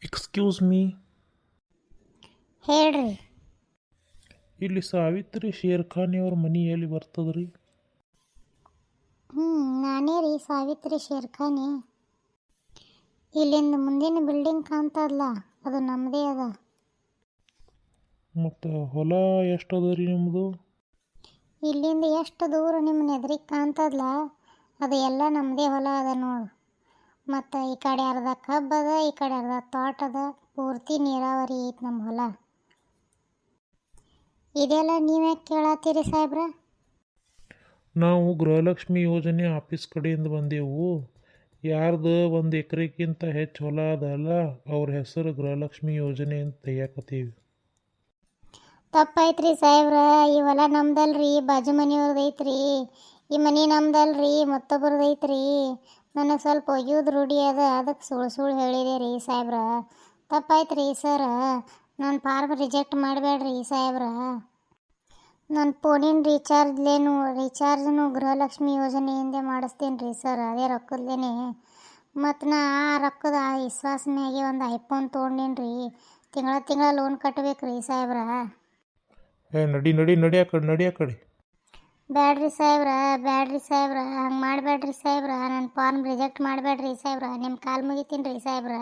Excuse me. ಹೇಳ್ರಿ. ಇಲ್ಲಿ ಸಾವಿತ್ರಿ ಶೇರ್ಖಾನಿಯವ್ರ ಮನೆ ಎಲ್ಲಿ ಬರ್ತದ್ರಿ? ನಾನೇ ರೀ ಸಾವಿತ್ರಿ ಶೇರ್ಖಾನಿ. ಇಲ್ಲಿಂದ ಮುಂದಿನ ಬಿಲ್ಡಿಂಗ್ ಕಾಣ್ತದಲ್ಲ ಅದು ನಮ್ಮದೇ ಅದ. ಮತ್ತು ಹೊಲ ಎಷ್ಟು ಅದ ರೀ ನಿಮ್ಮದು? ಇಲ್ಲಿಂದ ಎಷ್ಟು ದೂರ ನಿಮ್ಮ ಎದುರಿಗೆ ಕಾಣ್ತದಲ್ಲ ಅದು ಎಲ್ಲ ನಮ್ಮದೇ ಹೊಲ ಅದ ನೋಡು. ಮತ್ತು ಈ ಕಡೆ ಅರ್ಧ ಕಬ್ಬು ಅದ, ಈ ಕಡೆ ಅರ್ಧ ತೋಟ ಅದ, ಪೂರ್ತಿ ನೀರಾವರಿ ಐತಿ ನಮ್ಮ ಹೊಲ. ಇದೆಲ್ಲ ನೀವ್ಯಾಕೆ ಕೇಳತ್ತೀರಿ ಸಾಹೇಬ್ರ? ನಾವು ಗೃಹಲಕ್ಷ್ಮಿ ಯೋಜನೆ ಆಫೀಸ್ ಕಡೆಯಿಂದ ಬಂದೆವು. ಯಾರ್ದು 1 ಎಕರೆಗಿಂತ ಹೆಚ್ಚು ಹೊಲ ಅದಲ್ಲ ಅವ್ರ ಹೆಸರು ಗೃಹಲಕ್ಷ್ಮಿ ಯೋಜನೆ ಅಂತ ತೆಗಿಯಾಕತ್ತೀವಿ. ತಪ್ಪಾಯ್ತ್ರಿ ಸಾಹೇಬ್ರ, ಈ ಹೊಲ ನಮ್ದಲ್ರಿ, ಬಾಜು ಮನೆಯವ್ರದ್ದು ಐತ್ರಿ. ಈ ಮನೆ ನಮ್ದಲ್ರಿ, ಮತ್ತೊಬ್ಬರದ್ದು ಐತ್ರಿ. ನನಗೆ ಸ್ವಲ್ಪ ಒಯ್ಯೋದು ರೂಢಿ ಅದ, ಅದಕ್ಕೆ ಸುಳ್ಳು ಹೇಳಿದೆ ರೀ ಸಾಹೇಬ್ರ. ತಪ್ಪಾಯ್ತ್ರಿ ಸರ, ನನ್ನ ಫಾರ್ಮ್ ರಿಜೆಕ್ಟ್ ಮಾಡಬೇಡ್ರಿ ಸಾಹೇಬ್ರ. ನನ್ನ ಫೋನಿನ ರೀಚಾರ್ಜ್ನು ಗೃಹಲಕ್ಷ್ಮಿ ಯೋಜನೆಯಿಂದ ಮಾಡಿಸ್ತೇನೆ ರೀ ಸರ್, ಅದೇ ರೊಕ್ಕದೇನೆ. ಮತ್ತು ನಾ ಆ ರೊಕ್ಕದ ವಿಶ್ವಾಸ ಮ್ಯಾಗೆ ಒಂದು ಐಫೋನ್ ತೊಗೊಂಡೇನಿ ರೀ. ತಿಂಗಳ ಲೋನ್ ಕಟ್ಟಬೇಕು ರೀ ಸಾಹೇಬ್ರ. ನಡಿ ಆ ಕಡೆ. ಬ್ಯಾಡ್ರಿ ಸಾಹೇಬ್ರ, ಹಂಗೆ ಮಾಡಬೇಡ್ರಿ ಸಾಹೇಬ್ರ. ನನ್ನ ಫಾರ್ಮ್ ರಿಜೆಕ್ಟ್ ಮಾಡಬೇಡ್ರಿ ಸಾಹೇಬ್ರ, ನಿಮ್ಮ ಕಾಲು ಮುಗಿತೀನಿ ರೀ ಸಾಹೇಬ್ರ.